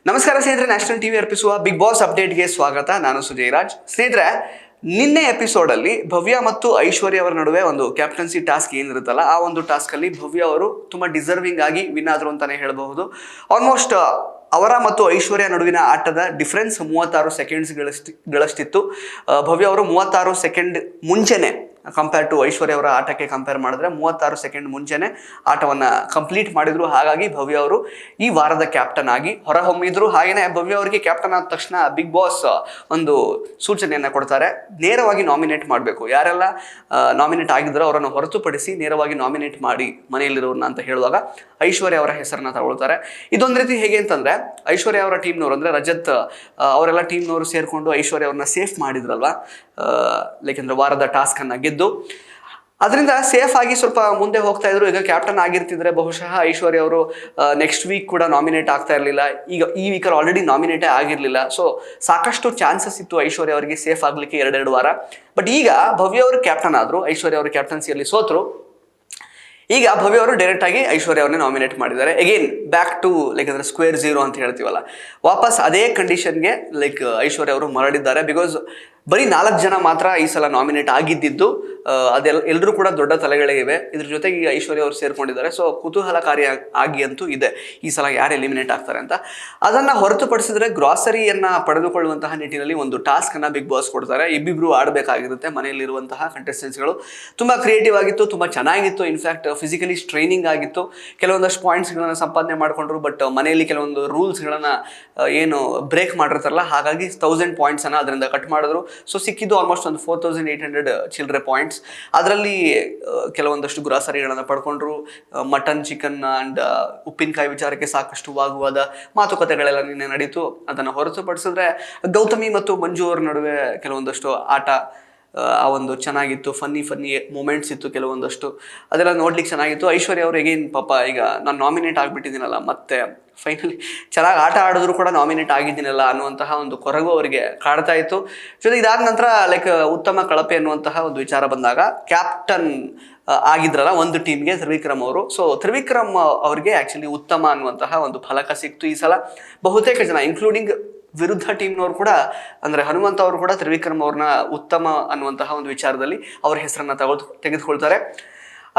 ನಮಸ್ಕಾರ ಸ್ನೇಹಿತರೆ, national TV ಅರ್ಪಿಸುವ ಬಿಗ್ ಬಾಸ್ ಅಪ್ಡೇಟ್ಗೆ ಸ್ವಾಗತ. ನಾನು ಸುಜಯ್ ರಾಜ್. ಸ್ನೇಹಿತರೆ, ನಿನ್ನೆ ಎಪಿಸೋಡಲ್ಲಿ ಭವ್ಯ ಮತ್ತು ಐಶ್ವರ್ಯ ಅವರ ನಡುವೆ ಒಂದು ಕ್ಯಾಪ್ಟನ್ಸಿ ಟಾಸ್ಕ್ ಏನಿರುತ್ತಲ್ಲ, ಆ ಒಂದು ಟಾಸ್ಕಲ್ಲಿ ಭವ್ಯ ಅವರು ತುಂಬ ಡಿಸರ್ವಿಂಗ್ ಆಗಿ ವಿನ್ ಆದರು ಅಂತಲೇ ಹೇಳಬಹುದು. ಆಲ್ಮೋಸ್ಟ್ ಅವರ ಮತ್ತು ಐಶ್ವರ್ಯ ನಡುವಿನ ಆಟದ ಡಿಫ್ರೆನ್ಸ್ 36 ಸೆಕೆಂಡ್ಸ್ಗಳಷ್ಟಿತ್ತು. ಭವ್ಯ ಅವರು 36 ಸೆಕೆಂಡ್ ಮುಂಚೆನೆ ಕಂಪೇರ್ ಟು ಐಶ್ವರ್ಯ ಅವರ ಆಟಕ್ಕೆ ಕಂಪೇರ್ ಮಾಡಿದ್ರೆ 36 ಸೆಕೆಂಡ್ ಮುಂಚೆನೆ ಆಟವನ್ನು ಕಂಪ್ಲೀಟ್ ಮಾಡಿದ್ರು. ಹಾಗಾಗಿ ಭವ್ಯ ಅವರು ಈ ವಾರದ ಕ್ಯಾಪ್ಟನ್ ಆಗಿ ಹೊರಹೊಮ್ಮಿದ್ರು. ಹಾಗೆಯೇ ಭವ್ಯ ಅವರಿಗೆ ಕ್ಯಾಪ್ಟನ್ ಆದ ತಕ್ಷಣ ಬಿಗ್ ಬಾಸ್ ಒಂದು ಸೂಚನೆಯನ್ನು ಕೊಡ್ತಾರೆ, ನೇರವಾಗಿ ನಾಮಿನೇಟ್ ಮಾಡಬೇಕು. ಯಾರೆಲ್ಲ ನಾಮಿನೇಟ್ ಆಗಿದ್ರೋ ಅವರನ್ನು ಹೊರತುಪಡಿಸಿ ನೇರವಾಗಿ ನಾಮಿನೇಟ್ ಮಾಡಿ ಮನೆಯಲ್ಲಿರೋರನ್ನ ಅಂತ ಹೇಳುವಾಗ ಐಶ್ವರ್ಯ ಅವರ ಹೆಸರನ್ನ ತಗೊಳ್ತಾರೆ. ಇದೊಂದು ರೀತಿ ಹೇಗೆ ಅಂತಂದ್ರೆ, ಐಶ್ವರ್ಯ ಅವರ ಟೀಮ್ನವರು ಅಂದ್ರೆ ರಜತ್ ಅವರೆಲ್ಲ ಟೀಮ್ನವರು ಸೇರಿಕೊಂಡು ಐಶ್ವರ್ಯ ಅವ್ರನ್ನ ಸೇಫ್ ಮಾಡಿದ್ರಲ್ವಾ, ಯಾಕೆಂದ್ರೆ ವಾರದ ಟಾಸ್ಕ್ ಅನ್ನ ಗೆದ್ದು ಅದರಿಂದ ಸೇಫ್ ಆಗಿ ಸ್ವಲ್ಪ ಮುಂದೆ ಹೋಗ್ತಾ ಇದ್ರು. ಈಗ ಕ್ಯಾಪ್ಟನ್ ಆಗಿರ್ತಿದ್ರೆ ಬಹುಶಃ ಐಶ್ವರ್ಯ ಅವರು ನೆಕ್ಸ್ಟ್ ವೀಕ್ ಕೂಡ ನಾಮಿನೇಟ್ ಆಗ್ತಾ ಇರಲಿಲ್ಲ. ಈಗ ಈ ವೀಕಲ್ಲಿ ಆಲ್ರೆಡಿ ನಾಮಿನೇಟೇ ಆಗಿರಲಿಲ್ಲ. ಸೊ ಸಾಕಷ್ಟು ಚಾನ್ಸಸ್ ಇತ್ತು ಐಶ್ವರ್ಯ ಅವರಿಗೆ ಸೇಫ್ ಆಗ್ಲಿಕ್ಕೆ 2 ವಾರ. ಬಟ್ ಈಗ ಭವ್ಯ ಅವರು ಕ್ಯಾಪ್ಟನ್ ಆದ್ರು, ಐಶ್ವರ್ಯ ಅವರು ಕ್ಯಾಪ್ಟನ್ಸಿಯಲ್ಲಿ ಸೋತರು. ಈಗ ಭವ್ಯ ಅವರು ಡೈರೆಕ್ಟ್ ಆಗಿ ಐಶ್ವರ್ಯ ಅವ್ರನ್ನೇ ನಾಮಿನೇಟ್ ಮಾಡಿದ್ದಾರೆ. ಅಗೇನ್ ಬ್ಯಾಕ್ ಟು ಅಂದ್ರೆ ಸ್ಕ್ವೇರ್ ಝೀರೋ ಅಂತ ಹೇಳ್ತೀವಲ್ಲ, ವಾಪಸ್ ಅದೇ ಕಂಡೀಷನ್ಗೆ ಐಶ್ವರ್ಯ ಅವರು ಮರಳಿದ್ದಾರೆ. ಬಿಕಾಸ್ ಬರೀ 4 ಜನ ಮಾತ್ರ ಈ ಸಲ ನಾಮಿನೇಟ್ ಆಗಿದ್ದು. ಎಲ್ಲರೂ ಕೂಡ ದೊಡ್ಡ ತಲೆಗಳೇ ಇವೆ. ಇದ್ರ ಜೊತೆಗೆ ಈಗ ಐಶ್ವರ್ಯ ಅವರು ಸೇರ್ಕೊಂಡಿದ್ದಾರೆ. ಸೊ ಕುತೂಹಲಕಾರಿ ಆಗಿ ಅಂತೂ ಇದೆ ಈ ಸಲ ಯಾರು ಎಲಿಮಿನೇಟ್ ಆಗ್ತಾರೆ ಅಂತ. ಅದನ್ನ ಹೊರತುಪಡಿಸಿದ್ರೆ ಗ್ರಾಸರಿಯನ್ನ ಪಡೆದುಕೊಳ್ಳುವಂತಹ ನಿಟ್ಟಿನಲ್ಲಿ ಒಂದು ಟಾಸ್ಕ್ ಅನ್ನ ಬಿಗ್ ಬಾಸ್ ಕೊಡ್ತಾರೆ. ಇಬ್ಬಿಬ್ರು ಆಡಬೇಕಾಗಿರುತ್ತೆ. ಮನೆಯಲ್ಲಿರುವಂತಹ ಕಂಟೆಸ್ಟೆಂಟ್ಸ್ಗಳು ತುಂಬಾ ಕ್ರಿಯೇಟಿವ್ ಆಗಿತ್ತು, ತುಂಬಾ ಚೆನ್ನಾಗಿತ್ತು. ಇನ್ಫ್ಯಾಕ್ಟ್ ಫಿಸಿಕಲಿ ಸ್ಟ್ರೈನಿಂಗ್ ಆಗಿತ್ತು. ಕೆಲವೊಂದಷ್ಟು ಪಾಯಿಂಟ್ಸ್ಗಳನ್ನ ಸಂಪಾದನೆ ಮಾಡ್ಕೊಂಡ್ರು. ಬಟ್ ಮನೆಯಲ್ಲಿ ಕೆಲವೊಂದು ರೂಲ್ಸ್ಗಳನ್ನ ಏನು ಬ್ರೇಕ್ ಮಾಡಿರ್ತಾರಲ್ಲ, ಹಾಗಾಗಿ 1000 ಪಾಯಿಂಟ್ಸ್ ಅನ್ನ ಅದರಿಂದ ಕಟ್ ಮಾಡಿದ್ರು. ಸೊ ಸಿಕ್ಕಿದ್ದು ಆಲ್ಮೋಸ್ಟ್ ಒಂದು 4800 ಚಿಲ್ಲರೆ ಪಾಯಿಂಟ್ಸ್. ಅದರಲ್ಲಿ ಕೆಲವೊಂದಷ್ಟು ಗ್ರಾಸರಿಗಳನ್ನು ಪಡ್ಕೊಂಡ್ರು. ಮಟನ್, ಚಿಕನ್ ಅಂಡ್ ಉಪ್ಪಿನಕಾಯಿ ವಿಚಾರಕ್ಕೆ ಸಾಕಷ್ಟು ವಾಗುವಾದ ಮಾತುಕತೆಗಳೆಲ್ಲ ನಿನ್ನೆ ನಡೀತು. ಅದನ್ನು ಹೊರತುಪಡಿಸಿದ್ರೆ ಗೌತಮಿ ಮತ್ತು ಮಂಜು ಅವ್ರ ನಡುವೆ ಕೆಲವೊಂದಷ್ಟು ಆಟ ಆ ಒಂದು ಚೆನ್ನಾಗಿತ್ತು. ಫನ್ನಿ ಮೂಮೆಂಟ್ಸ್ ಇತ್ತು ಕೆಲವೊಂದಷ್ಟು, ಅದೆಲ್ಲ ನೋಡ್ಲಿಕ್ಕೆ ಚೆನ್ನಾಗಿತ್ತು. ಐಶ್ವರ್ಯ ಅವ್ರು ಹೇಗೇನು ಪಾಪ ಈಗ ನಾನು ನಾಮಿನೇಟ್ ಆಗಿಬಿಟ್ಟಿದ್ದೀನಲ್ಲ, ಮತ್ತೆ ಫೈನಲಿ ಚೆನ್ನಾಗಿ ಆಟ ಆಡಿದ್ರು ಕೂಡ ನಾಮಿನೇಟ್ ಆಗಿದ್ದೀನಲ್ಲ ಅನ್ನುವಂತಹ ಒಂದು ಕೊರಗು ಅವರಿಗೆ ಕಾಡ್ತಾ ಇತ್ತು. ಜೊತೆಗೆ ಇದಾದ ನಂತರ ಉತ್ತಮ ಕಳಪೆ ಅನ್ನುವಂತಹ ಒಂದು ವಿಚಾರ ಬಂದಾಗ ಕ್ಯಾಪ್ಟನ್ ಆಗಿದ್ರಲ್ಲ ಒಂದು ಟೀಮ್ಗೆ ತ್ರಿವಿಕ್ರಮ್ ಅವರು. ಸೊ ತ್ರಿವಿಕ್ರಮ್ ಅವ್ರಿಗೆ ಆ್ಯಕ್ಚುಲಿ ಉತ್ತಮ ಅನ್ನುವಂತಹ ಒಂದು ಫಲಕ ಸಿಕ್ತು ಈ ಸಲ. ಬಹುತೇಕ ಜನ ಇನ್ಕ್ಲೂಡಿಂಗ್ ವಿರುದ್ಧ ಟೀಮ್ನವ್ರು ಕೂಡ ಅಂದರೆ ಹನುಮಂತ ಅವರು ಕೂಡ ತ್ರಿವಿಕ್ರಮ್ ಅವ್ರನ್ನ ಉತ್ತಮ ಅನ್ನುವಂತಹ ಒಂದು ವಿಚಾರದಲ್ಲಿ ಅವ್ರ ಹೆಸರನ್ನ ತೆಗೆದುಕೊಳ್ತಾರೆ.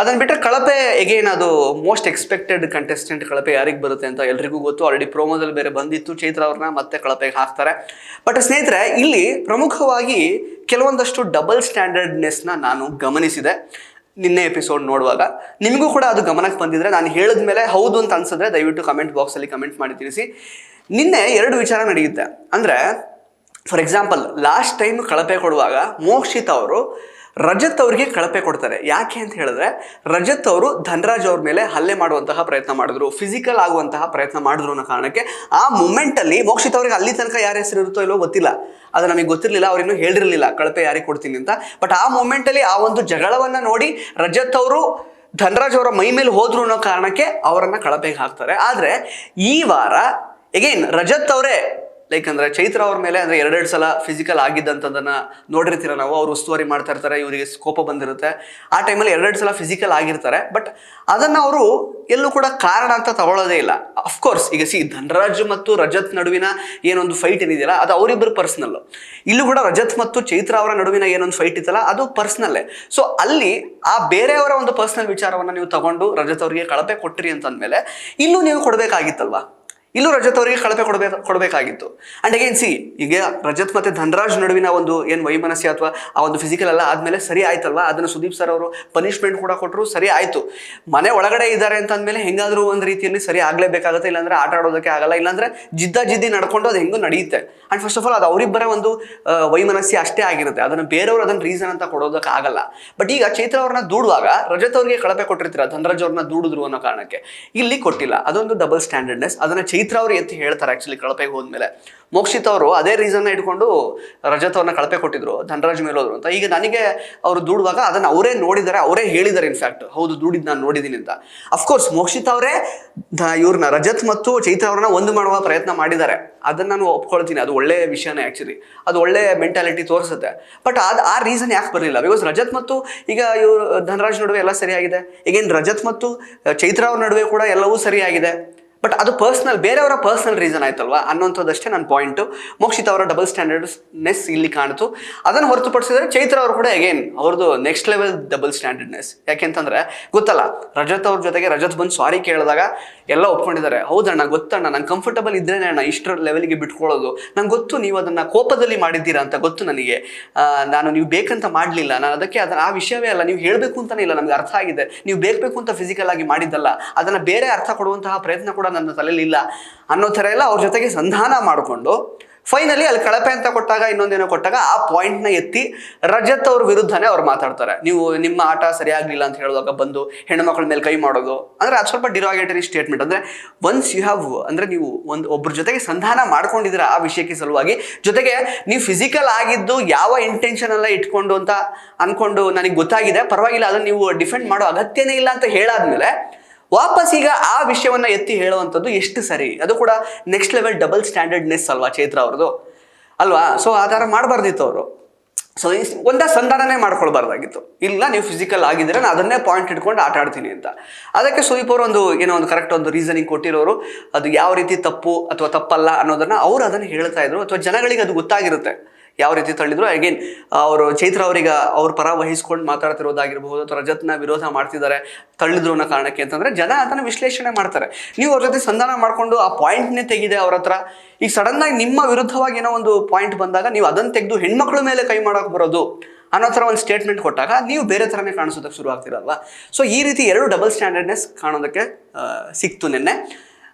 ಅದನ್ನು ಬಿಟ್ಟರೆ ಕಳಪೆ ಎಗೇನ್ ಅದು ಮೋಸ್ಟ್ ಎಕ್ಸ್ಪೆಕ್ಟೆಡ್ ಕಂಟೆಸ್ಟೆಂಟ್ ಕಳಪೆ ಯಾರಿಗೆ ಬರುತ್ತೆ ಅಂತ ಎಲ್ರಿಗೂ ಗೊತ್ತು. ಆಲ್ರೆಡಿ ಪ್ರೋಮೋದಲ್ಲಿ ಬೇರೆ ಬಂದಿತ್ತು. ಚೈತ್ರ ಅವ್ರನ್ನ ಮತ್ತೆ ಕಳಪೆಗೆ ಹಾಕ್ತಾರೆ. ಬಟ್ ಸ್ನೇಹಿತರೆ, ಇಲ್ಲಿ ಪ್ರಮುಖವಾಗಿ ಕೆಲವೊಂದಷ್ಟು ಡಬಲ್ ಸ್ಟ್ಯಾಂಡರ್ಡ್ನೆಸ್ನ ನಾನು ಗಮನಿಸಿದೆ ನಿನ್ನೆ ಎಪಿಸೋಡ್ ನೋಡುವಾಗ. ನಿಮಗೂ ಕೂಡ ಅದು ಗಮನಕ್ಕೆ ಬಂದಿದ್ರೆ, ನಾನು ಹೇಳಿದ ಮೇಲೆ ಹೌದು ಅಂತ ಅನ್ಸಿದ್ರೆ ದಯವಿಟ್ಟು ಕಮೆಂಟ್ ಬಾಕ್ಸಲ್ಲಿ ಕಮೆಂಟ್ ಮಾಡಿ ತಿಳಿಸಿ. ನಿನ್ನೆ 2 ವಿಚಾರ ನಡೆಯುತ್ತೆ. ಅಂದರೆ ಫಾರ್ ಎಕ್ಸಾಂಪಲ್, ಲಾಸ್ಟ್ ಟೈಮ್ ಕಳಪೆ ಕೊಡುವಾಗ ಮೋಕ್ಷಿತ್ ಅವರು ರಜತ್ ಅವ್ರಿಗೆ ಕಳಪೆ ಕೊಡ್ತಾರೆ. ಯಾಕೆ ಅಂತ ಹೇಳಿದ್ರೆ, ರಜತ್ ಅವರು ಧನರಾಜ್ ಅವ್ರ ಮೇಲೆ ಹಲ್ಲೆ ಮಾಡುವಂತಹ ಪ್ರಯತ್ನ ಮಾಡಿದ್ರು, ಫಿಸಿಕಲ್ ಆಗುವಂತಹ ಪ್ರಯತ್ನ ಮಾಡಿದ್ರು ಅನ್ನೋ ಕಾರಣಕ್ಕೆ ಆ ಮೂಮೆಂಟಲ್ಲಿ ಮೋಕ್ಷಿತ್ ಅವ್ರಿಗೆ ಅಲ್ಲಿ ತನಕ ಯಾರ ಹೆಸರು ಇರುತ್ತೋ ಇಲ್ಲೋ ಗೊತ್ತಿಲ್ಲ, ಅದು ನಮಗೆ ಗೊತ್ತಿರಲಿಲ್ಲ, ಅವ್ರಿನ್ನೂ ಹೇಳಿರಲಿಲ್ಲ ಕಳಪೆ ಯಾರಿಗೆ ಕೊಡ್ತೀನಿ ಅಂತ. ಬಟ್ ಆ ಮೂಮೆಂಟಲ್ಲಿ ಆ ಒಂದು ಜಗಳವನ್ನು ನೋಡಿ ರಜತ್ ಅವರು ಧನರಾಜ್ ಅವರ ಮೈ ಮೇಲೆ ಹೋದ್ರು ಅನ್ನೋ ಕಾರಣಕ್ಕೆ ಅವರನ್ನು ಕಳಪೆಗೆ ಹಾಕ್ತಾರೆ. ಆದರೆ ಈ ವಾರ ಎಗೇನ್ ರಜತ್ ಅವರೇ ಅಂದರೆ ಚೈತ್ರ ಅವ್ರ ಮೇಲೆ ಅಂದರೆ 2 ಸಲ ಫಿಸಿಕಲ್ ಆಗಿದ್ದಂಥದ್ದನ್ನು ನೋಡಿರ್ತೀರ ನಾವು. ಅವ್ರು ಉಸ್ತುವಾರಿ ಮಾಡ್ತಾ ಇರ್ತಾರೆ, ಇವರಿಗೆ ಕೋಪ ಬಂದಿರುತ್ತೆ. ಆ ಟೈಮಲ್ಲಿ 2 ಸಲ ಫಿಸಿಕಲ್ ಆಗಿರ್ತಾರೆ. ಬಟ್ ಅದನ್ನು ಅವರು ಎಲ್ಲೂ ಕೂಡ ಕಾರಣ ಅಂತ ತಗೊಳ್ಳೋದೇ ಇಲ್ಲ. ಅಫ್ಕೋರ್ಸ್ ಈಗ ಧನರಾಜ್ ಮತ್ತು ರಜತ್ ನಡುವಿನ ಏನೊಂದು ಫೈಟ್ ಏನಿದೆಯಲ್ಲ, ಅದು ಅವರಿಬ್ಬರು ಪರ್ಸ್ನಲ್ಲು. ಇಲ್ಲೂ ಕೂಡ ರಜತ್ ಮತ್ತು ಚೈತ್ರ ಅವರ ನಡುವಿನ ಏನೊಂದು ಫೈಟ್ ಇತ್ತಲ್ಲ, ಅದು ಪರ್ಸ್ನಲ್ಲೇ. ಸೊ ಅಲ್ಲಿ ಆ ಬೇರೆಯವರ ಒಂದು ಪರ್ಸ್ನಲ್ ವಿಚಾರವನ್ನು ನೀವು ತಗೊಂಡು ರಜತ್ ಅವರಿಗೆ ಕಳಪೆ ಕೊಟ್ಟಿರಿ ಅಂತಂದಮೇಲೆ ಇಲ್ಲೂ ನೀವು ಕೊಡಬೇಕಾಗಿತ್ತಲ್ವಾ? ಇಲ್ಲೂ ರಜತ್ ಅವರಿಗೆ ಕಳಪೆ ಕೊಡಬೇಕಾಗಿತ್ತು. ಅಂಡ್ ಅಗೇನ್ ಈಗ ರಜತ್ ಮತ್ತೆ ಧನರಾಜ್ ನಡುವಿನ ಒಂದು ಏನು ವೈಮನಸ್ಯ ಅಥವಾ ಆ ಒಂದು ಫಿಸಿಕಲ್ ಎಲ್ಲ ಆದಮೇಲೆ ಸರಿ ಆಯ್ತಲ್ವಾ? ಅದನ್ನು ಸುದೀಪ್ ಸರ್ ಅವರು ಪನಿಷ್ಮೆಂಟ್ ಕೂಡ ಕೊಟ್ಟರು, ಸರಿ ಆಯಿತು. ಮನೆ ಒಳಗಡೆ ಇದ್ದಾರೆ ಅಂತಂದಮೇಲೆ ಹೆಂಗಾದರೂ ಒಂದು ರೀತಿಯಲ್ಲಿ ಸರಿ ಆಗಲೇಬೇಕಾಗುತ್ತೆ, ಇಲ್ಲಾಂದರೆ ಆಟ ಆಡೋದಕ್ಕೆ ಆಗಲ್ಲ, ಇಲ್ಲಾಂದರೆ ಜಿದ್ದಿ ನಡ್ಕೊಂಡು ಅದು ಹೆಂಗೂ ನಡೆಯುತ್ತೆ. ಆ್ಯಂಡ್ ಫಸ್ಟ್ ಆಫ್ ಆಲ್ ಅದು ಅವರಿಬ್ಬರ ಒಂದು ವೈಮನಸ್ಯ ಅಷ್ಟೇ ಆಗಿರುತ್ತೆ. ಅದನ್ನು ಬೇರೆಯವರು ಅದನ್ನು ರೀಸನ್ ಅಂತ ಕೊಡೋದಕ್ಕೆ ಆಗಲ್ಲ. ಬಟ್ ಈಗ ಚೈತ್ರ ಅವ್ರನ್ನ ದೂಡುವಾಗ ರಜತ್ ಅವ್ರಿಗೆ ಕಳಪೆ ಕೊಟ್ಟಿರ್ತೀರ, ಧನರಾಜ್ ಅವ್ರನ್ನ ದೂಡಿದ್ರು ಅನ್ನೋ ಕಾರಣಕ್ಕೆ. ಇಲ್ಲಿ ಕೊಟ್ಟಿಲ್ಲ. ಅದೊಂದು ಡಬಲ್ ಸ್ಟ್ಯಾಂಡರ್ಡ್ನೆಸ್. ಅದನ್ನು ಚೈತ್ರ ಅವರು ಎತ್ತಿ ಹೇಳ್ತಾರೆ ಆಕ್ಚುಲಿ ಕಳಪೆಗೆ ಹೋದ್ಮೇಲೆ. ಮೋಕ್ಷಿತ್ ಅವರು ಅದೇ ರೀಸನ್ ಇಟ್ಕೊಂಡು ರಜತ್ ಅವ್ರನ್ನ ಕಳಪೆ ಕೊಟ್ಟಿದ್ರು, ಧನರಾಜ್ ಮೇಲೆ ಹೋದ್ರು ಅಂತ. ಈಗ ನನಗೆ ಅವರು ದೂಡುವಾಗ ಅದನ್ನು ಅವರೇ ನೋಡಿದ್ದಾರೆ, ಅವರೇ ಹೇಳಿದ್ದಾರೆ ಇನ್ಫ್ಯಾಕ್ಟ್, ಹೌದು ದೂಡಿದ್ದು ನಾನು ನೋಡಿದ್ದೀನಿ ಅಂತ. ಅಫ್ಕೋರ್ಸ್ ಮೋಕ್ಷಿತ್ ಅವರೇ ಇವ್ರನ್ನ ರಜತ್ ಮತ್ತು ಚೈತ್ರ ಅವ್ರನ್ನ ಒಂದು ಮಾಡುವ ಪ್ರಯತ್ನ ಮಾಡಿದ್ದಾರೆ, ಅದನ್ನು ನಾನು ಒಪ್ಕೊಳ್ತೀನಿ. ಅದು ಒಳ್ಳೆ ವಿಷಯನೇ ಆ್ಯಕ್ಚುಲಿ, ಅದು ಒಳ್ಳೆ ಮೆಂಟಾಲಿಟಿ ತೋರಿಸುತ್ತೆ. ಬಟ್ ಆ ರೀಸನ್ ಯಾಕೆ ಬರಲಿಲ್ಲ? ಬಿಕಾಸ್ ರಜತ್ ಮತ್ತು ಈಗ ಇವರು ಧನರಾಜ್ ನಡುವೆ ಎಲ್ಲ ಸರಿಯಾಗಿದೆ. ಈಗೇನು ರಜತ್ ಮತ್ತು ಚೈತ್ರ ಅವ್ರ ನಡುವೆ ಕೂಡ ಎಲ್ಲವೂ ಸರಿಯಾಗಿದೆ. ಬಟ್ ಅದು ಪರ್ಸ್ನಲ್, ಬೇರೆಯವರ ಪರ್ಸ್ನಲ್ ರೀಸನ್ ಆಯ್ತಲ್ವಾ ಅನ್ನೋಂಥದ್ದಷ್ಟೇ ನನ್ನ ಪಾಯಿಂಟು. ಮೋಕ್ಷಿತ್ ಅವರ ಡಬಲ್ ಸ್ಟ್ಯಾಂಡರ್ಡ್ನೆಸ್ ಇಲ್ಲಿ ಕಾಣಿತು. ಅದನ್ನು ಹೊರತುಪಡಿಸಿದ್ರೆ ಚೈತ್ರ ಅವರು ಕೂಡ ಅಗೇನ್ ಅವ್ರದ್ದು ನೆಕ್ಸ್ಟ್ ಲೆವೆಲ್ ಡಬಲ್ ಸ್ಟ್ಯಾಂಡರ್ಡ್ನೆಸ್. ಯಾಕೆಂತಂದ್ರೆ ಗೊತ್ತಲ್ಲ, ರಜತ್ ಅವ್ರ ಜೊತೆಗೆ ರಜತ್ ಬಂದು ಸಾರಿ ಕೇಳಿದಾಗ ಎಲ್ಲ ಒಪ್ಕೊಂಡಿದ್ದಾರೆ. ಹೌದಣ್ಣ ಗೊತ್ತಣ್ಣ, ನಂಗೆ ಕಂಫರ್ಟಬಲ್ ಇದ್ರೇನೆ ಅಣ್ಣ ಇಷ್ಟರ ಲೆವೆಲ್ಗೆ ಬಿಟ್ಕೊಳ್ಳೋದು, ನಂಗೆ ಗೊತ್ತು ನೀವು ಅದನ್ನು ಕೋಪದಲ್ಲಿ ಮಾಡಿದ್ದೀರಾ ಅಂತ ಗೊತ್ತು ನನಗೆ, ನಾನು ನೀವು ಬೇಕಂತ ಮಾಡಲಿಲ್ಲ, ನಾನು ಅದಕ್ಕೆ ಆ ವಿಷಯವೇ ಅಲ್ಲ, ನೀವು ಹೇಳಬೇಕು ಅಂತಲೇ ಇಲ್ಲ, ನಮ್ಗೆ ಅರ್ಥ ಆಗಿದೆ, ನೀವು ಬೇಕು ಅಂತ ಫಿಸಿಕಲ್ ಆಗಿ ಮಾಡಿದ್ದಲ್ಲ, ಅದನ್ನು ಬೇರೆ ಅರ್ಥ ಕೊಡುವಂತಹ ಪ್ರಯತ್ನ ಕೂಡ ನನ್ನ ತಲೆಯಲ್ಲಿ ಇಲ್ಲ ಅನ್ನೋ ಥರ ಎಲ್ಲ ಅವ್ರ ಜೊತೆಗೆ ಸಂಧಾನ ಮಾಡಿಕೊಂಡು ಫೈನಲಿ ಅಲ್ಲಿ ಕಳಪೆ ಅಂತ ಕೊಟ್ಟಾಗ, ಇನ್ನೊಂದೇನೋ ಕೊಟ್ಟಾಗ ಆ ಪಾಯಿಂಟ್ನ ಎತ್ತಿ ರಜತ್ ಅವ್ರ ವಿರುದ್ಧನೇ ಅವ್ರು ಮಾತಾಡ್ತಾರೆ. ನೀವು ನಿಮ್ಮ ಆಟ ಸರಿಯಾಗಲಿಲ್ಲ ಅಂತ ಹೇಳುವಾಗ ಬಂದು ಹೆಣ್ಮಕ್ಳ ಮೇಲೆ ಕೈ ಮಾಡೋದು ಅಂದರೆ ಅದು ಸ್ವಲ್ಪ ಡಿರಾಗೇಟರಿ ಸ್ಟೇಟ್ಮೆಂಟ್. ಅಂದರೆ ಒನ್ಸ್ ಯು ಹ್ಯಾವ್, ಅಂದರೆ ನೀವು ಒಬ್ಬರ ಜೊತೆಗೆ ಸಂಧಾನ ಮಾಡ್ಕೊಂಡಿದ್ದೀರ ಆ ವಿಷಯಕ್ಕೆ ಸಲುವಾಗಿ, ಜೊತೆಗೆ ನೀವು ಫಿಸಿಕಲ್ ಆಗಿದ್ದು ಯಾವ ಇಂಟೆನ್ಷನ್ ಎಲ್ಲ ಇಟ್ಕೊಂಡು ಅಂತ ಅಂದ್ಕೊಂಡು ನನಗೆ ಗೊತ್ತಾಗಿದೆ, ಪರವಾಗಿಲ್ಲ, ಅದನ್ನು ನೀವು ಡಿಫೆಂಡ್ ಮಾಡೋ ಅಗತ್ಯನೇ ಇಲ್ಲ ಅಂತ ಹೇಳಾದ್ಮೇಲೆ ವಾಪಸ್ ಈಗ ಆ ವಿಷಯವನ್ನ ಎತ್ತಿ ಹೇಳುವಂಥದ್ದು ಎಷ್ಟು ಸರಿ? ಅದು ಕೂಡ ನೆಕ್ಸ್ಟ್ ಲೆವೆಲ್ ಡಬಲ್ ಸ್ಟ್ಯಾಂಡರ್ಡ್ನೆಸ್ ಅಲ್ವಾ ಚೈತ್ರ ಅವ್ರದ್ದು, ಅಲ್ವಾ? ಸೊ ಆ ಥರ ಮಾಡಬಾರ್ದಿತ್ತು ಅವರು. ಸೊ ಒಂದೇ ಸಂಧಾನನೇ ಮಾಡ್ಕೊಳ್ಬಾರ್ದಾಗಿತ್ತು. ಇಲ್ಲ ನೀವು ಫಿಸಿಕಲ್ ಆಗಿದ್ರೆ ನಾನು ಅದನ್ನೇ ಪಾಯಿಂಟ್ ಇಟ್ಕೊಂಡು ಆಟ ಆಡ್ತೀನಿ ಅಂತ. ಅದಕ್ಕೆ ಸುದೀಪ್ ಅವರು ಒಂದು ಕರೆಕ್ಟ್ ಒಂದು ರೀಸನಿಂಗ್ ಕೊಟ್ಟಿರೋರು, ಅದು ಯಾವ ರೀತಿ ತಪ್ಪು ಅಥವಾ ತಪ್ಪಲ್ಲ ಅನ್ನೋದನ್ನ ಅವ್ರು ಅದನ್ನು ಹೇಳ್ತಾ ಇದ್ರು, ಅಥವಾ ಜನಗಳಿಗೆ ಅದು ಗೊತ್ತಾಗಿರುತ್ತೆ ಯಾವ ರೀತಿ ತಳ್ಳಿದ್ರು. ಅಗೇನ್ ಅವರು ಚೈತ್ರ ಅವರಿಗೆ ಅವ್ರ ಪರ ವಹಿಸ್ಕೊಂಡು ಮಾತಾಡ್ತಿರೋದಾಗಿರ್ಬಹುದು, ಅಥವಾ ರಜತ್ನ ವಿರೋಧ ಮಾಡ್ತಿದ್ದಾರೆ ತಳ್ಳಿದ್ರು ಅನ್ನೋ ಕಾರಣಕ್ಕೆ ಅಂತಂದ್ರೆ ಜನ ಅದನ್ನ ವಿಶ್ಲೇಷಣೆ ಮಾಡ್ತಾರೆ. ನೀವು ಅವ್ರ ಜೊತೆ ಸಂಧಾನ ಮಾಡ್ಕೊಂಡು ಆ ಪಾಯಿಂಟ್ನೇ ತೆಗಿದೆ ಅವ್ರ ಹತ್ರ. ಈಗ ಸಡನ್ ಆಗಿ ನಿಮ್ಮ ವಿರುದ್ಧವಾಗಿ ಏನೋ ಒಂದು ಪಾಯಿಂಟ್ ಬಂದಾಗ ನೀವು ಅದನ್ನು ತೆಗೆದು ಹೆಣ್ಮಕ್ಳ ಮೇಲೆ ಕೈ ಮಾಡೋಕೆ ಬರೋದು ಅನ್ನೋ ಥರ ಒಂದು ಸ್ಟೇಟ್ಮೆಂಟ್ ಕೊಟ್ಟಾಗ ನೀವು ಬೇರೆ ಥರನೇ ಕಾಣಿಸೋದಕ್ಕೆ ಶುರು ಆಗ್ತಿರಲ್ವಾ? ಸೊ ಈ ರೀತಿ ಎರಡು ಡಬಲ್ ಸ್ಟ್ಯಾಂಡರ್ಡ್ನೆಸ್ ಕಾಣೋದಕ್ಕೆ ಸಿಕ್ತು ನಿನ್ನೆ.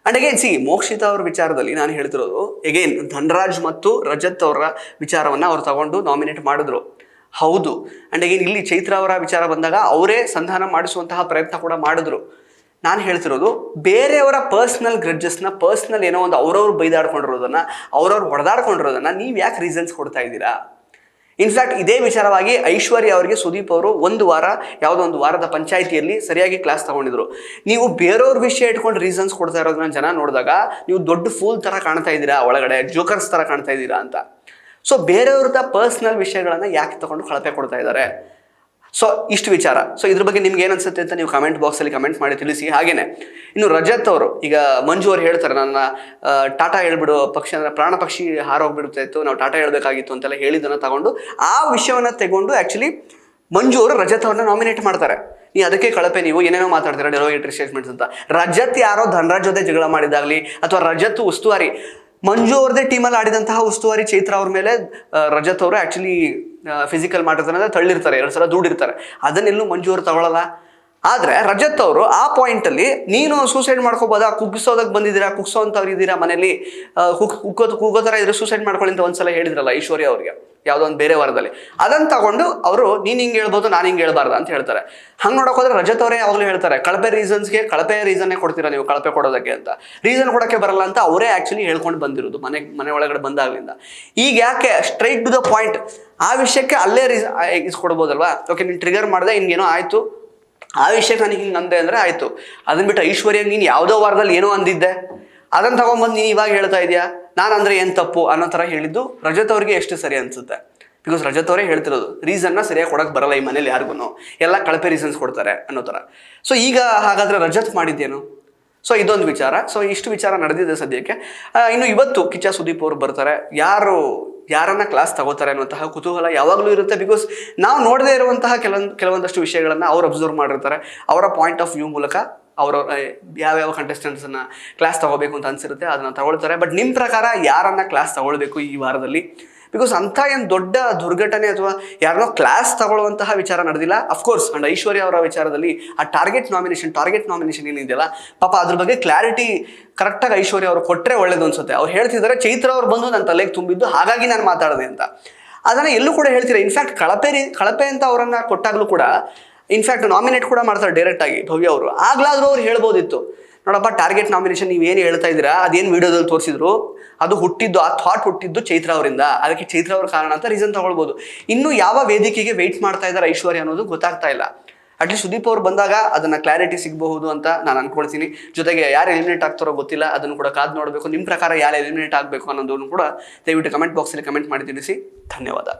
ಅಂಡ್ ಅಗೇನ್ ಮೋಕ್ಷಿತ ಅವ್ರ ವಿಚಾರದಲ್ಲಿ ನಾನು ಹೇಳ್ತಿರೋದು, ಅಗೇನ್ ಧನ್ರಾಜ್ ಮತ್ತು ರಜತ್ ಅವರ ವಿಚಾರವನ್ನು ಅವ್ರು ತಗೊಂಡು ನಾಮಿನೇಟ್ ಮಾಡಿದ್ರು, ಹೌದು. ಅಂಡ್ ಅಗೇನ್ ಇಲ್ಲಿ ಚೈತ್ರ ಅವರ ವಿಚಾರ ಬಂದಾಗ ಅವರೇ ಸಂಧಾನ ಮಾಡಿಸುವಂತಹ ಪ್ರಯತ್ನ ಕೂಡ ಮಾಡಿದ್ರು. ನಾನು ಹೇಳ್ತಿರೋದು, ಬೇರೆಯವರ ಪರ್ಸ್ನಲ್ ಗ್ರಡ್ಜಸ್ನ, ಪರ್ಸ್ನಲ್ ಏನೋ ಒಂದು ಅವ್ರವ್ರು ಬೈದಾಡ್ಕೊಂಡಿರೋದನ್ನ, ಅವ್ರವ್ರು ಹೊಡೆದಾಡ್ಕೊಂಡಿರೋದನ್ನ ನೀವು ಯಾಕೆ ರೀಸನ್ಸ್ ಕೊಡ್ತಾ ಇದ್ದೀರಾ? ಇನ್ಫ್ಯಾಕ್ಟ್ ಇದೇ ವಿಚಾರವಾಗಿ ಐಶ್ವರ್ಯ ಅವರಿಗೆ ಸುದೀಪ್ ಅವರು ಯಾವುದೋ ಒಂದು ವಾರದ ಪಂಚಾಯಿತಿಯಲ್ಲಿ ಸರಿಯಾಗಿ ಕ್ಲಾಸ್ ತಗೊಂಡಿದ್ರು. ನೀವು ಬೇರೆಯವ್ರ ವಿಷಯ ಇಟ್ಕೊಂಡು ರೀಸನ್ಸ್ ಕೊಡ್ತಾ ಇರೋದನ್ನ ಜನ ನೋಡಿದಾಗ ನೀವು ದೊಡ್ಡ ಫೂಲ್ ಥರ ಕಾಣ್ತಾ ಇದ್ದೀರಾ, ಒಳಗಡೆ ಜೋಕರ್ಸ್ ಥರ ಕಾಣ್ತಾ ಇದ್ದೀರಾ ಅಂತ. ಸೊ ಬೇರೆಯವ್ರದ ಪರ್ಸ್ನಲ್ ವಿಷಯಗಳನ್ನು ಯಾಕೆ ತಗೊಂಡು ಕಳಪೆ ಕೊಡ್ತಾ ಇದ್ದಾರೆ? ಸೊ ಇಷ್ಟು ವಿಚಾರ. ಸೊ ಇದ್ರ ಬಗ್ಗೆ ನಿಮ್ಗೆ ಏನು ಅನ್ಸುತ್ತೆ ಅಂತ ನೀವು ಕಮೆಂಟ್ ಬಾಕ್ಸಲ್ಲಿ ಕಮೆಂಟ್ ಮಾಡಿ ತಿಳಿಸಿ. ಹಾಗೇನೆ ಇನ್ನು ರಜತ್ ಅವರು, ಈಗ ಮಂಜು ಅವ್ರು ಹೇಳ್ತಾರೆ, ನನ್ನ ಟಾಟಾ ಹೇಳ್ಬಿಡು, ಪಕ್ಷಿ ಅಂದರೆ ಪ್ರಾಣ ಪಕ್ಷಿ ಹಾರೋಗ್ಬಿಡ್ತಾ ಇತ್ತು, ನಾವು ಟಾಟಾ ಹೇಳ್ಬೇಕಾಗಿತ್ತು ಅಂತೆಲ್ಲ ಹೇಳಿದ್ದನ್ನು ತಗೊಂಡು ಆ ವಿಷಯವನ್ನು ತಗೊಂಡು ಆ್ಯಕ್ಚುಲಿ ಮಂಜು ಅವರು ರಜತ್ ಅವ್ರನ್ನ ನಾಮಿನೇಟ್ ಮಾಡ್ತಾರೆ. ಅದಕ್ಕೆ ಕಳಪೆ, ನೀವು ಏನೇನೋ ಮಾತಾಡ್ತೀರಾ ಡೆರೋಗೇಟರಿ ಸ್ಟೇಟ್ಮೆಂಟ್ಸ್ ಅಂತ. ರಜತ್ ಯಾರೋ ಧನ್ರಾಜ್ ಜೊತೆ ಜಗಳ ಮಾಡಿದಾಗಲಿ, ಅಥವಾ ರಜತ್ ಉಸ್ತುವಾರಿ ಮಂಜು ಅವ್ರದೇ ಟೀಮಲ್ಲಿ ಆಡಿದಂತಹ ಉಸ್ತುವಾರಿ ಚೈತ್ರ ಅವ್ರ ಮೇಲೆ ರಜತ್ ಅವರು ಆ್ಯಕ್ಚುಲಿ ಫಿಸಿಕಲ್ ಮಾಡಿರ್ತಾರೆ, ತಳ್ಳಿರ್ತಾರೆ, 2 ಸಲ ದೂಡಿರ್ತಾರೆ, ಅದನ್ನೆಲ್ಲೂ ಮಂಜು ಅವರು ತಗೊಳ್ಳಲ್ಲ. ಆದರೆ ರಜತ್ ಅವರು ಆ ಪಾಯಿಂಟಲ್ಲಿ ನೀನು ಸೂಸೈಡ್ ಮಾಡ್ಕೋಬೋದಾ, ಕುಗ್ಗಿಸೋದಕ್ಕೆ ಬಂದಿದ್ದೀರಾ, ಕುಗ್ಸೋಂಥವ್ರು ಇದ್ದೀರಾ ಮನೇಲಿ, ಕೂಗೋ ಥರ ಇದ್ರೆ ಸೂಸೈಡ್ ಮಾಡ್ಕೊಳ್ಳಿ ಅಂತ ಒಂದ್ಸಲ ಹೇಳಿದ್ರಲ್ಲ ಐಶ್ವರ್ಯ ಅವ್ರಿಗೆ ಯಾವುದೋ ಒಂದು ಬೇರೆ ವಾರದಲ್ಲಿ. ಅದನ್ನು ತಗೊಂಡು ಅವರು ನೀನು ಹಿಂಗೆ ಹೇಳ್ಬೋದು, ನಾನು ಹಿಂಗೆ ಹೇಳ್ಬಾರ್ದು ಅಂತ ಹೇಳ್ತಾರೆ. ಹಂಗೆ ನೋಡೋಕೆ ಹೋದ್ರೆ ರಜತ್ ಅವರೇ ಯಾವಾಗಲೂ ಹೇಳ್ತಾರೆ, ಕಳಪೆ ರೀಸನ್ನೇ ಕೊಡ್ತೀರಾ ನೀವು ಕಳಪೆ ಕೊಡೋದಕ್ಕೆ ಅಂತ, ರೀಸನ್ ಕೊಡೋಕ್ಕೆ ಬರಲ್ಲ ಅಂತ ಅವರೇ ಆ್ಯಕ್ಚುಲಿ ಹೇಳ್ಕೊಂಡು ಬಂದಿರೋದು ಮನೆ ಒಳಗಡೆ ಬಂದಾಗಲಿಂದ. ಈಗ ಯಾಕೆ ಸ್ಟ್ರೈಟ್ ಟು ದ ಪಾಯಿಂಟ್ ಆ ವಿಷಯಕ್ಕೆ ಅಲ್ಲೇ ಇಸ್ಕೊಡ್ಬೋದಲ್ವಾ? ಓಕೆ, ನೀನು ಟ್ರಿಗರ್ ಮಾಡಿದೆ, ಹಿಂಗೇನೋ ಆಯಿತು, ಆ ವಿಷಯಕ್ಕೆ ನನಗೆ ಹಿಂಗೆ ಅಂದೆ ಅಂದರೆ ಆಯಿತು. ಅದನ್ನ ಬಿಟ್ಟು ಐಶ್ವರ್ಯ ನೀನು ಯಾವುದೋ ವಾರದಲ್ಲಿ ಏನೋ ಅಂದಿದ್ದೆ, ಅದನ್ನು ತಗೊಂಡ್ಬಂದು ನೀನು ಇವಾಗ ಹೇಳ್ತಾ ಇದೆಯಾ, ನಾನು ಅಂದರೆ ಏನು ತಪ್ಪು ಅನ್ನೋ ಥರ ಹೇಳಿದ್ದು ರಜತ್ ಅವ್ರಿಗೆ ಎಷ್ಟು ಸರಿ ಅನಿಸುತ್ತೆ? ಬಿಕಾಸ್ ರಜತ್ ಅವರೇ ಹೇಳ್ತಿರೋದು ರೀಸನ್ನ ಸರಿಯಾಗಿ ಕೊಡೋಕ್ಕೆ ಬರಲ್ಲ ಈ ಮನೇಲಿ ಯಾರಿಗೂ, ಎಲ್ಲ ಕಳಪೆ ರೀಸನ್ಸ್ ಕೊಡ್ತಾರೆ ಅನ್ನೋ ಥರ. ಸೊ ಈಗ ಹಾಗಾದರೆ ರಜತ್ ಮಾಡಿದ್ದೇನು? ಸೊ ಇದೊಂದು ವಿಚಾರ. ಸೊ ಇಷ್ಟು ವಿಚಾರ ನಡೆದಿದೆ ಸದ್ಯಕ್ಕೆ. ಇನ್ನು ಇವತ್ತು ಕಿಚ್ಚ ಸುದೀಪ್ ಅವರು ಬರ್ತಾರೆ, ಯಾರನ್ನ ಕ್ಲಾಸ್ ತಗೋತಾರೆ ಅನ್ನುವಂತಹ ಕುತೂಹಲ ಯಾವಾಗಲೂ ಇರುತ್ತೆ. ಬಿಕಾಸ್ ನಾವು ನೋಡದೇ ಇರುವಂತಹ ಕೆಲವೊಂದಷ್ಟು ವಿಷಯಗಳನ್ನು ಅವ್ರು ಅಬ್ಸರ್ವ್ ಮಾಡಿರ್ತಾರೆ, ಅವರ ಪಾಯಿಂಟ್ ಆಫ್ ವ್ಯೂ ಮೂಲಕ ಯಾವ್ಯಾವ ಕಂಟೆಸ್ಟೆಂಟ್ಸನ್ನು ಕ್ಲಾಸ್ ತಗೋಬೇಕು ಅಂತ ಅನ್ಸಿರುತ್ತೆ, ಅದನ್ನು ತಗೊಳ್ತಾರೆ. ಬಟ್ ನಿಮ್ಮ ಪ್ರಕಾರ ಯಾರನ್ನ ಕ್ಲಾಸ್ ತಗೊಳ್ಬೇಕು ಈ ವಾರದಲ್ಲಿ? ಬಿಕಾಸ್ ಅಂಥ ಏನು ದೊಡ್ಡ ದುರ್ಘಟನೆ ಅಥವಾ ಯಾರನ್ನೋ ಕ್ಲಾಸ್ ತಗೊಳ್ಳುವಂತಹ ವಿಚಾರ ನಡೆದಿಲ್ಲ. ಅಫ್ಕೋರ್ಸ್ ಅಂಡ್ ಐಶ್ವರ್ಯ ಅವರ ವಿಚಾರದಲ್ಲಿ ಆ ಟಾರ್ಗೆಟ್ ನಾಮಿನೇಷನ್ ಏನಿದೆಯಲ್ಲ, ಪಾಪ ಅದ್ರ ಬಗ್ಗೆ ಕ್ಲಾರಿಟಿ ಕರೆಕ್ಟಾಗಿ ಐಶ್ವರ್ಯ ಅವರು ಕೊಟ್ಟರೆ ಒಳ್ಳೇದು ಅನ್ಸುತ್ತೆ. ಅವ್ರು ಹೇಳ್ತಿದ್ದಾರೆ ಚೈತ್ರ ಅವ್ರು ಬಂದು ನನ್ನ ತಲೆಗೆ ತುಂಬಿದ್ದು, ಹಾಗಾಗಿ ನಾನು ಮಾತಾಡಿದೆ ಅಂತ. ಅದನ್ನು ಎಲ್ಲೂ ಕೂಡ ಹೇಳ್ತೀರಾ. ಇನ್ಫ್ಯಾಕ್ಟ್ ಕಳಪೆ ಅಂತ ಅವರನ್ನು ಕೊಟ್ಟಾಗಲೂ ಕೂಡ ಇನ್ಫ್ಯಾಕ್ಟ್ ನಾಮಿನೇಟ್ ಕೂಡ ಮಾಡ್ತಾರೆ ಡೈರೆಕ್ಟಾಗಿ ಭವ್ಯ ಅವರು. ಆಗ್ಲಾದ್ರೂ ಅವ್ರು ಹೇಳ್ಬೋದಿತ್ತು, ನೋಡಪ್ಪ ಟಾರ್ಗೆಟ್ ನಾಮಿನೇಷನ್ ನೀವೇನು ಹೇಳ್ತಾ ಇದ್ದೀರಾ, ಅದೇನು ವಿಡಿಯೋದಲ್ಲಿ ತೋರಿಸಿದ್ರು, ಅದು ಆ ಥಾಟ್ ಹುಟ್ಟಿದ್ದು ಚೈತ್ರ ಅವರಿಂದ, ಅದಕ್ಕೆ ಚೈತ್ರ ಅವ್ರ ಕಾರಣ ಅಂತ ರೀಸನ್ ತಗೊಳ್ಬೋದು. ಇನ್ನೂ ಯಾವ ವೇದಿಕೆಗೆ ವೆಯ್ಟ್ ಮಾಡ್ತಾ ಇದ್ದಾರೆ ಐಶ್ವರ್ಯ ಅನ್ನೋದು ಗೊತ್ತಾಗ್ತಾ ಇಲ್ಲ. ಅಟ್ಲೀಸ್ಟ್ ಸುದೀಪ್ ಅವ್ರು ಬಂದಾಗ ಅದನ್ನು ಕ್ಲಾರಿಟಿ ಸಿಗಬಹುದು ಅಂತ ನಾನು ಅನ್ಕೊಳ್ತೀನಿ. ಜೊತೆಗೆ ಯಾರು ಎಲಿಮಿನೇಟ್ ಆಗ್ತಾರೋ ಗೊತ್ತಿಲ್ಲ, ಅದನ್ನು ಕೂಡ ಕಾದು ನೋಡಬೇಕು. ನಿಮ್ಮ ಪ್ರಕಾರ ಯಾರು ಎಲಿಮಿನೇಟ್ ಆಗಬೇಕು ಅನ್ನೋದನ್ನು ಕೂಡ ದಯವಿಟ್ಟು ಕಮೆಂಟ್ ಬಾಕ್ಸಲ್ಲಿ ಕಮೆಂಟ್ ಮಾಡಿ ತಿಳಿಸಿ. ಧನ್ಯವಾದ.